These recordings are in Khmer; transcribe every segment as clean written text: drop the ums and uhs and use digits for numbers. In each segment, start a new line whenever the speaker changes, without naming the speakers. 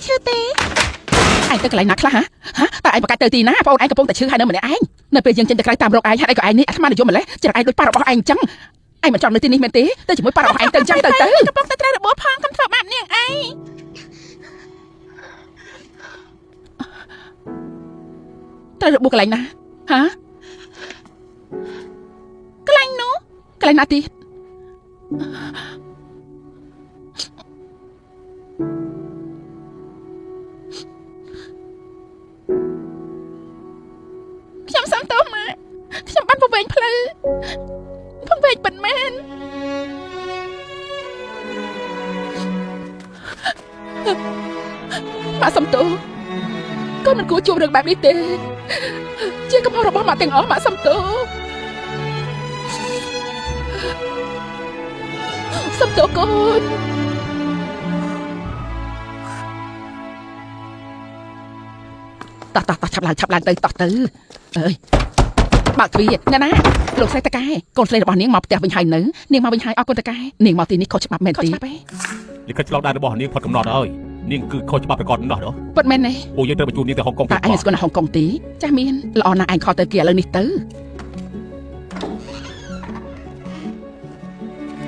ឈឺទេឯងទៅកន្លែងណាខ្លះហ៎តែឯងបកាច់ទៅទីណាបងឯងកំពុងតែឈឺហើយនៅម្នាក់ឯងនៅពេលយើងចេញទៅក្រៅតាមរកឯងហេតុអីក៏ឯងនេះអាត្មានិយមម្លេះចរិតឯងដូចប៉ារបស់ឯងអញ្ចឹងឯងមិនចង់នៅទីនេះមែនទេទៅជាមួយប៉ារបស់ឯងទៅអញ្ចឹងទៅកំពុងតែត្រូវរបួសផងកុំធ្វើបាបនាងឯងត្រូវរបួសកន្លែងណាហ៎កន្លែងនោះកន្លែងណាទៀតខ្ញុំសំទោសម៉ាក់ខ្ញុំបានពង្វែងផ្លូវពង្វែងប៉ុន្មានម៉ាក់សំទោសកូនមិនគួរជួបរឿងបែបនេះទេជាកំហុសរបស់ម៉ាក់ទាំងអស់ម៉ាក់សំទោសសំទោសកូនតោះឆាប់ឡើងទៅតោះទៅអើយបើកទ្វារណាលោកស្រីតកែកូនស្រីរបស់នាងមកផ្ទះវិញហើយនៅនាងមកវិញហើយអរគុណតកែនាងមកទីនេះខុសច្បាប់មែនទេលិខិតឆ្លងដែនរបស់នាងផុតកំណត់ហើយនាងគឺខុសច្បាប់ប្រកបនោះពិតមែនទេពួកយើងត្រូវបញ្ជូននាងទៅហុងកុងតែឯងស្គាល់នៅហុងកុងទេចាស់មានល្អណាស់ឯងខុសទៅគេឥឡូវនេះទៅ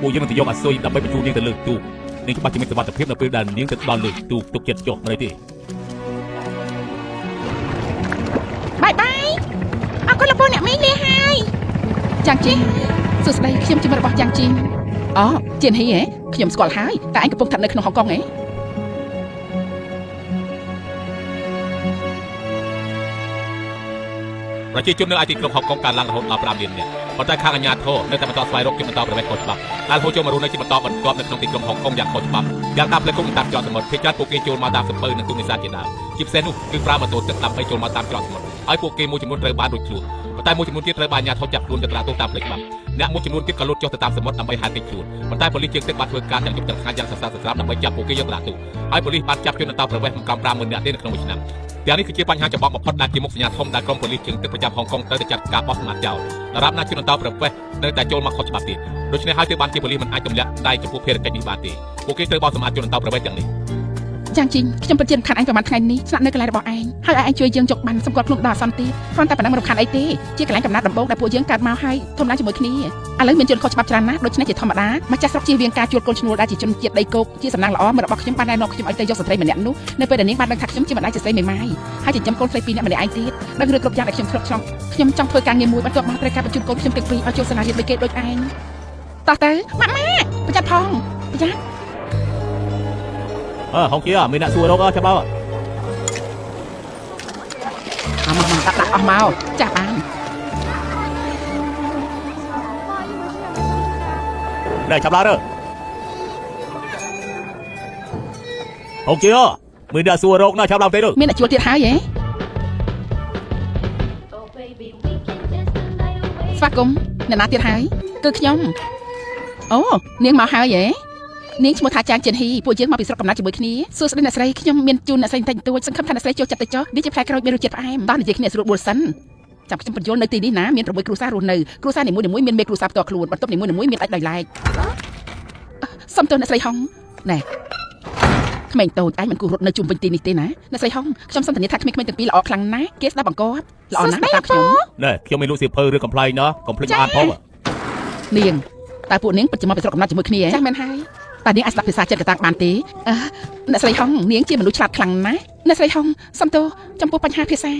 ពួកយើងនឹងទៅយកអាស៊ុយដើម្បីបញ្ជូននាងទៅលើទូកនាងច្បាស់ជាមានសុវត្ថិភាពនៅពេលដែលនាងទៅដល់លើទូកទុកចិត្តចុះមិនទេបាយអរគុណលោកពូអ្នកមីងលាហើយយ៉ាងជីសួស្ដីខ្ញុំជាមិត្តរបស់យ៉ាងជីអូជិនហីហ៎ខ្ញុំស្គាល់ហើយតែឯងកំពុងស្ថិតនៅក្នុងហុងកុងហ៎ប្រជាជននៅឯទីក្រុងហុងកុងកើនឡើងរហូតដល់5លាននាក់ប៉ុន្តែខាងអាជ្ញាធរនៅតែបន្តស្វែងរកជាបន្តប្រវេសខុសច្បាប់ដែលហូរចូលមករស់នៅជាបន្តបន្ទាប់នៅក្នុងទីក្រុងហុងកុងយ៉ាងខុសច្បាប់យ៉ាងតាមផ្លូវគោកតាមច្រកសមុទ្រភាគច្រើនពួកគេចូលមកតាមសំពៅនិងទូកនេសាទជាដើមជាពិសេសនោះគឺប្រើម៉ូតូទឹកដើម្បីចូលមកតាមច្រកសមុទ្រហើយពួកគេមួយចំនួនត្រូវបានរួចខ្លួនប៉ុន្តែមួយចំនួនទៀតត្រូវបានអាជ្ញាធរចាប់ខ្លួនទៅត្រាទោសតាមផ្លូវច្បាប់អ្នកមួយចំនួនទៀតក៏លូតចុះទៅតាមសមុទ្រដើម្បីហែកទឹកខ្លួនប៉ុន្តែប៉ូលីសជើងទឹកបានធ្វើការទាំងយប់ទាំងថ្ងៃយ៉ាងសស្រាក់សស្រាំដើម្បីចាប់ពួកគេយកត្រាទោសហើយប៉ូលីសបានចាប់ជនអន្តោប្រវេសន៍មិនកំ 50,000 នាក់ទេនៅក្នុងមួយឆ្នាំទាំងនេះគឺជាបញ្ហាចម្បងបំផុតដែលជាមុខសញ្ញាធំដែលក្រុមប៉ូលីសជើងទឹកប្រចាំហុងកុងត្រូវតែចាត់ការបោះសម្អាតចោលដរាបណាជនអន្តោប្រវេសន៍នៅតែចូលមកខុសច្បាប់ទៀតដូច្នេះហើយទើបបានជាប៉ូលីសមិនអាចទម្លាក់ដៃចំពោះភារកិច្ចនេះបានទេពួកគេត្រូវបោះសម្អាតជនអន្តោប្រវេសន៍ទាំងនេះយ៉ាងជីខ្ញុំពិតជារំខានឯងប្រហែលថ្ងៃនេះស្នាក់នៅកន្លែងរបស់ឯងហើយឯងជួយយើងចុកបានសម្គាល់ខ្លួនដល់អសន្តិគ្រាន់តែប៉ុណ្ណឹងមិនរំខានអីទេជាកន្លែងកំណត់ដំបូងដែលពួកយើងកើតមកហើយធម្មតាជាមួយគ្នាឥឡូវមានជនខុសច្បាប់ច្រើនណាស់ដូច្នេះជាធម្មតាម្ចាស់ស្រុកជៀសវាងការជួលកូនឈ្នួលដែលជាជនជាតិដីគោកជាសំណាងល្អមួយរបស់ខ្ញុំបានណែនាំខ្ញុំឲ្យទៅយកស្ត្រីម្នាក់នោះនៅពេលដែលនាងបានដឹងថាខ្ញុំជាម្ដាយជាស្រីមេម៉ាយហើយចិញ្ចឹមកូនស្រី2នាក់ម្នាក់ឯងទៀតដឹងរឿងគ្រប់យ៉ាងដែលខ្ញុំគ្រប់ខ្ញុំចង់ធ្វើការងារមួយបន្ទាប់មកត្រូវការបញ្ជូនកូនខ្ញុំទាំងពីរឲ្យចូលសាលារៀនដូចគេដូចឯងតោះទៅម៉ាក់ប្រយ័ត្នផងប្រយ័ត្ន
ហុងជាមានអ្នកសួររកចាំបើ
មកដាក់អស់មកចាស់បាន
đây chậm lại rồi hồng chia mình đã xua rộng nào chậm làm thế được
mình đã chuột thiệt hại vậy phát cung nè nát thiệt hại cứ nhom ồ niên màu hại vậy niên mua thả trang trên hi bùi dương màu bị sọc cầm nát chỉ bùi kia xua sẽ đến là say nhom miên chun là say thành tôi sân khâm thành là say cho chặt tới cho đi chụp hai cái rồi chụp em đó là gì cái này sụt bùi sânจับฉันเป็นโยนในตีนี้นะมีนระบบครูซ่ารุ่นหนึ่งครูซ่าหนึ่งมุ้ยมีครูซ่าตัวครูนบรรทบหนึ่งมุ้ยมีอะไรซ้ำตัวนักใส่ห้องแน่ขมิ้นโตไอ้มันกูรถในจุ่มเป็นตีนี้ตีนะนักใส่ห้องซ้ำสันนิษฐานขมิ้นตั้งปีละออกครั้งนะเกสได้บังกอบละออกนะตาขยม
เนี่ยขยมไม่รู้สิเพอเรื่องคอมไพล์เนาะคอมไพล์อ่านเพราะ
เนียงแต่พวกเนียงปัจจุบันเป็นสระกับน้ำจมูกเนียงใช่ไหมให้แต่เนียงอาศัยภาษาเจ็ดกระต่างบานตีนักใส่ห้องเนียงจีมันรู้ฉลาดครั้งนะนักใส่ห้องซ้ำตัวจำพวกปัญหาภาษา